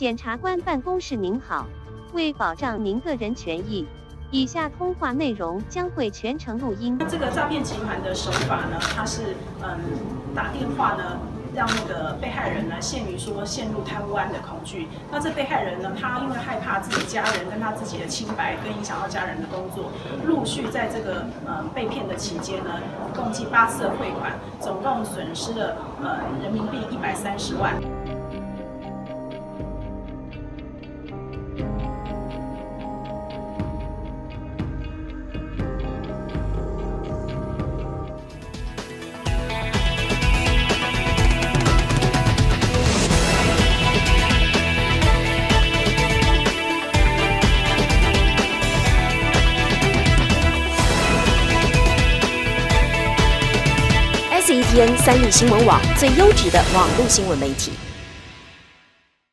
检察官办公室您好，为保障您个人权益，以下通话内容将会全程录音。这个诈骗集团的手法呢，它是打电话呢，让那个被害人呢陷入贪污案的恐惧。那这被害人呢，他因为害怕自己家人跟他自己的清白，跟影响到家人的工作，陆续在这个被骗的期间呢，共计8次的汇款，总共损失了人民币130万。SETN 3立新闻网最优质的网络新闻媒体。